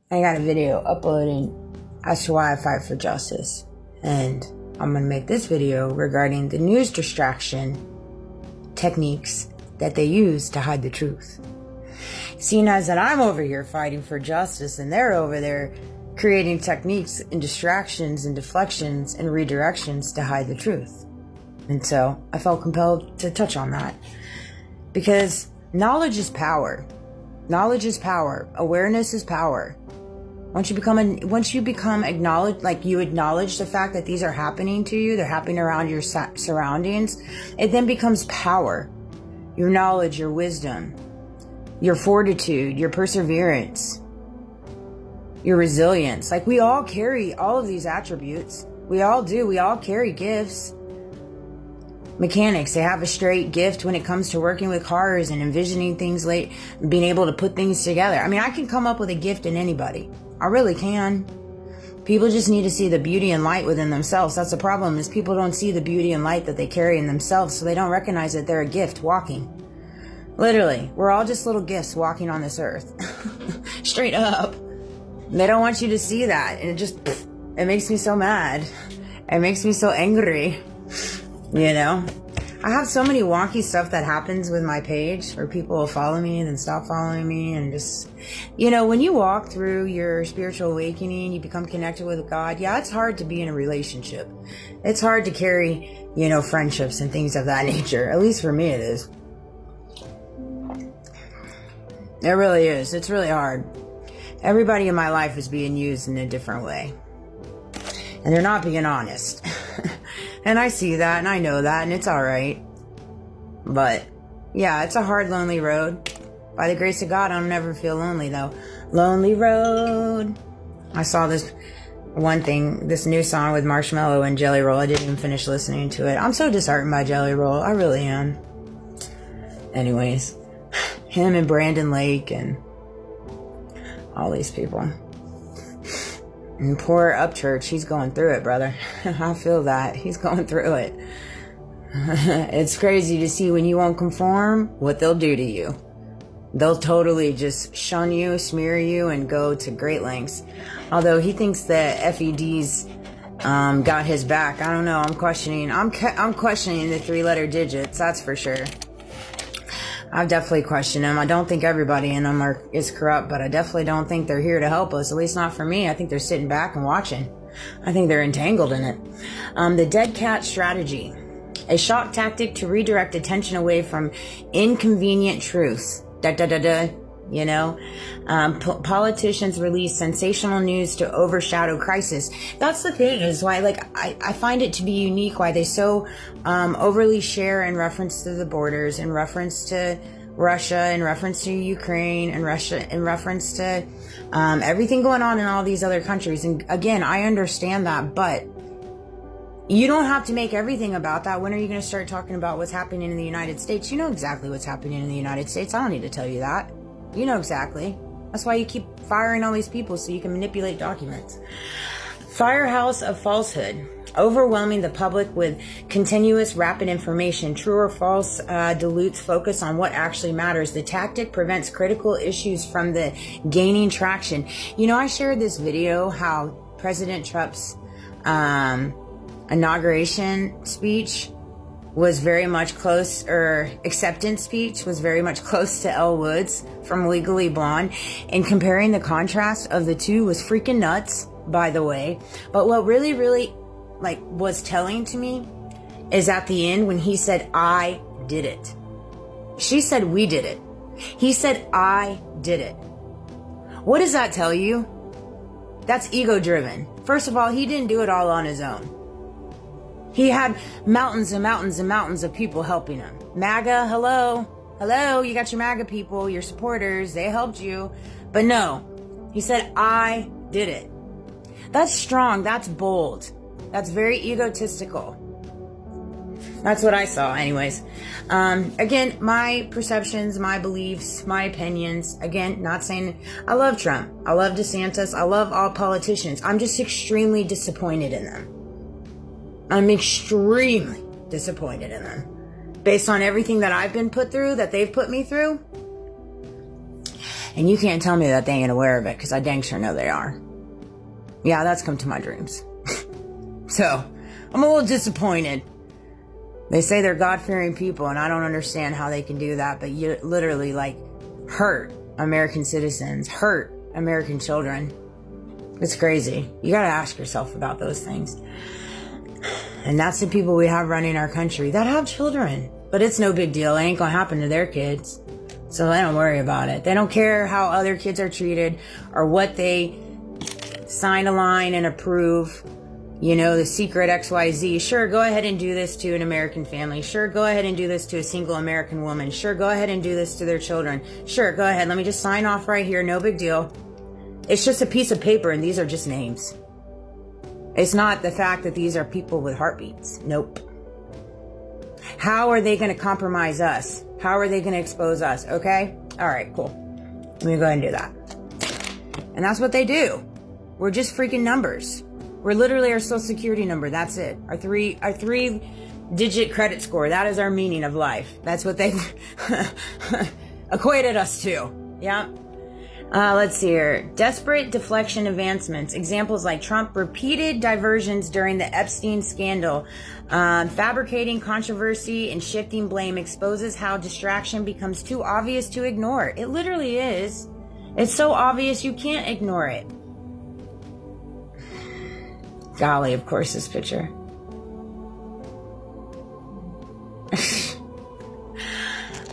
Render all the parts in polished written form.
I got a video uploading as to why I fight for justice. And I'm going to make this video regarding the news distraction techniques that they use to hide the truth. Seeing as that I'm over here fighting for justice and they're over there creating techniques and distractions and deflections and redirections to hide the truth. And so I felt compelled to touch on that. Because knowledge is power. Knowledge is power. Awareness is power. Once you become acknowledged, like you acknowledge the fact that these are happening to you, they're happening around your surroundings, it then becomes power. Your knowledge, your wisdom, your fortitude, your perseverance, your resilience. Like we all carry all of these attributes. We all do. We all carry gifts. Mechanics, they have a straight gift when it comes to working with cars and envisioning things late, being able to put things together. I mean, I can come up with a gift in anybody. I really can. People just need to see the beauty and light within themselves. That's the problem, is people don't see the beauty and light that they carry in themselves, so they don't recognize that they're a gift walking. Literally, we're all just little gifts walking on this earth. Straight up. They don't want you to see that, and it makes me so mad. It makes me so angry. You know? I have so many wonky stuff that happens with my page where people will follow me and then stop following me, and just, you know, when you walk through your spiritual awakening, you become connected with God. Yeah, it's hard to be in a relationship. It's hard to carry, you know, friendships and things of that nature. At least for me it is. It really is. It's really hard. Everybody in my life is being used in a different way. And they're not being honest. And I see that and I know that, and it's alright. But yeah, it's a hard, lonely road. By the grace of God, I'll never feel lonely though. Lonely road. I saw this one thing, this new song with Marshmello and Jelly Roll. I didn't even finish listening to it. I'm so disheartened by Jelly Roll. I really am. Anyways, him and Brandon Lake and all these people. And poor Upchurch, he's going through it, brother. I feel that. He's going through it. It's crazy to see when you won't conform, what they'll do to you. They'll totally just shun you, smear you, and go to great lengths. Although he thinks that FED's got his back. I don't know. I'm questioning the 3-letter digits, that's for sure. I've definitely questioned them. I don't think everybody in them is corrupt, but I definitely don't think they're here to help us. At least not for me. I think they're sitting back and watching. I think they're entangled in it. The dead cat strategy. A shock tactic to redirect attention away from inconvenient truths. You know, politicians release sensational news to overshadow crisis. That's the thing, is why, like, I find it to be unique why they so overly share in reference to the borders, in reference to Russia, in reference to Ukraine, and Russia, in reference to everything going on in all these other countries. And again, I understand that, but you don't have to make everything about that. When are you going to start talking about what's happening in the United States? You know exactly what's happening in the United States. I don't need to tell you that. You know exactly. That's why you keep firing all these people, so you can manipulate documents. Firehouse of falsehood. Overwhelming the public with continuous rapid information. True or false dilutes focus on what actually matters. The tactic prevents critical issues from the gaining traction. You know, I shared this video how President Trump's inauguration speech was very much close, or acceptance speech was very much close to Elle Woods from Legally Blonde. And comparing the contrast of the two was freaking nuts, by the way. But what really, really, like, was telling to me is at the end when he said, "I did it." She said, "We did it." He said, "I did it." What does that tell you? That's ego driven. First of all, he didn't do it all on his own. He had mountains and mountains and mountains of people helping him. MAGA, hello, you got your MAGA people, your supporters, they helped you. But no, he said, "I did it." That's strong, that's bold, that's very egotistical. That's what I saw anyways. Again, my perceptions, my beliefs, my opinions. Again, not saying I love Trump, I love DeSantis, I love all politicians. I'm just extremely disappointed in them. I'm extremely disappointed in them. Based on everything that I've been put through, that they've put me through. And you can't tell me that they ain't aware of it, because I dang sure know they are. Yeah, that's come to my dreams. So, I'm a little disappointed. They say they're God-fearing people, and I don't understand how they can do that, but you literally, like, hurt American citizens, hurt American children. It's crazy. You gotta ask yourself about those things. And that's the people we have running our country that have children. But it's no big deal. It ain't gonna happen to their kids. So they don't worry about it. They don't care how other kids are treated or what they sign a line and approve. You know, the secret XYZ. Sure, go ahead and do this to an American family. Sure, go ahead and do this to a single American woman. Sure, go ahead and do this to their children. Sure, go ahead. Let me just sign off right here. No big deal. It's just a piece of paper, and these are just names. It's not the fact that these are people with heartbeats. Nope. How are they going to compromise us? How are they going to expose us? Okay? All right, cool. Let me go ahead and do that. And that's what they do. We're just freaking numbers. We're literally our social security number. That's it. Our three-digit credit score. That is our meaning of life. That's what they've equated us to. Yeah. Let's see here. Desperate deflection advancements. Examples like Trump repeated diversions during the Epstein scandal. Fabricating controversy and shifting blame exposes how distraction becomes too obvious to ignore. It literally is. It's so obvious you can't ignore it. Golly, of course, this picture.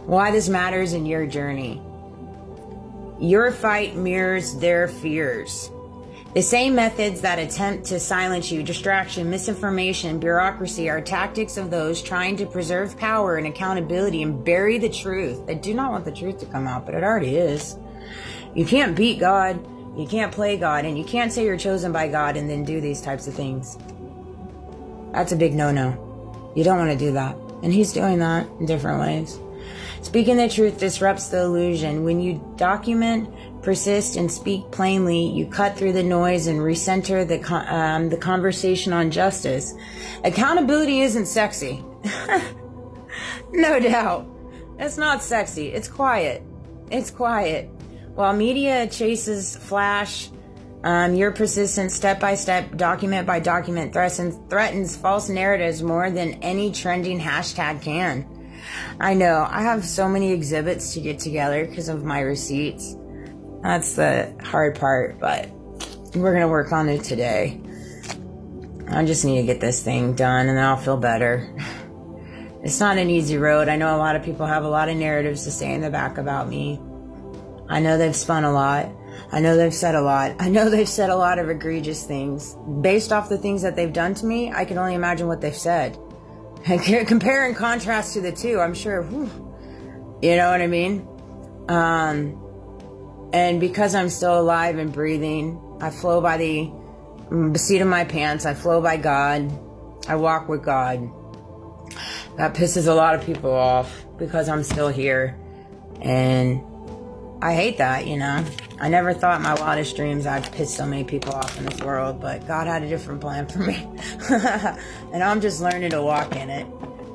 Why this matters in your journey. Your fight mirrors their fears. The same methods that attempt to silence you, distraction, misinformation, bureaucracy, are tactics of those trying to preserve power and accountability and bury the truth. They do not want the truth to come out, but it already is. You can't beat God. You can't play God, and you can't say you're chosen by God and then do these types of things. That's a big no-no. You don't want to do that. And he's doing that in different ways. Speaking the truth disrupts the illusion. When you document, persist, and speak plainly, you cut through the noise and recenter the conversation on justice. Accountability isn't sexy. No doubt. It's not sexy. It's quiet. It's quiet. While media chases flash, your persistent step-by-step, document-by-document threatens false narratives more than any trending hashtag can. I know, I have so many exhibits to get together because of my receipts. That's the hard part, but we're going to work on it today. I just need to get this thing done and then I'll feel better. It's not an easy road. I know a lot of people have a lot of narratives to say in the back about me. I know they've spun a lot. I know they've said a lot. I know they've said a lot of egregious things. Based off the things that they've done to me, I can only imagine what they've said. And compare and contrast to the two, I'm sure, whew, you know what I mean? And because I'm still alive and breathing, I flow by the seat of my pants. I flow by God. I walk with God. That pisses a lot of people off because I'm still here. And I hate that, you know. I never thought in my wildest dreams I'd piss so many people off in this world, but God had a different plan for me. And I'm just learning to walk in it.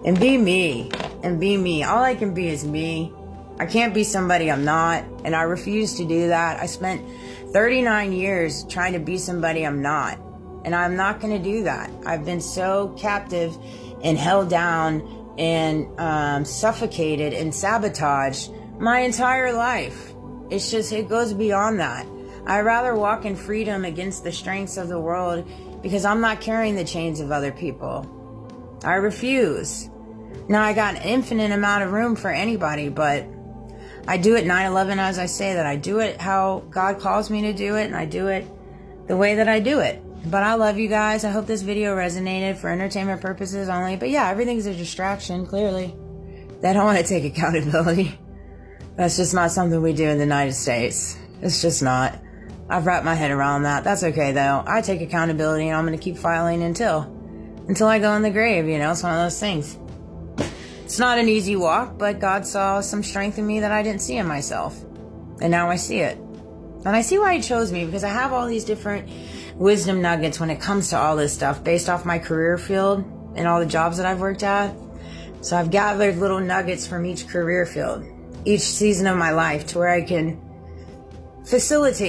And be me. And be me. All I can be is me. I can't be somebody I'm not. And I refuse to do that. I spent 39 years trying to be somebody I'm not. And I'm not going to do that. I've been so captive and held down and suffocated and sabotaged my entire life. It's just, it goes beyond that. I'd rather walk in freedom against the strengths of the world because I'm not carrying the chains of other people. I refuse. Now, I got an infinite amount of room for anybody, but I do it 9/11 as I say that. I do it how God calls me to do it, and I do it the way that I do it. But I love you guys. I hope this video resonated for entertainment purposes only. But yeah, everything's a distraction, clearly. They don't want to take accountability. That's just not something we do in the United States. It's just not. I've wrapped my head around that. That's okay, though. I take accountability, and I'm going to keep filing until I go in the grave, you know? It's one of those things. It's not an easy walk, but God saw some strength in me that I didn't see in myself. And now I see it. And I see why He chose me, because I have all these different wisdom nuggets when it comes to all this stuff based off my career field and all the jobs that I've worked at. So I've gathered little nuggets from each career field, each season of my life, to where I can facilitate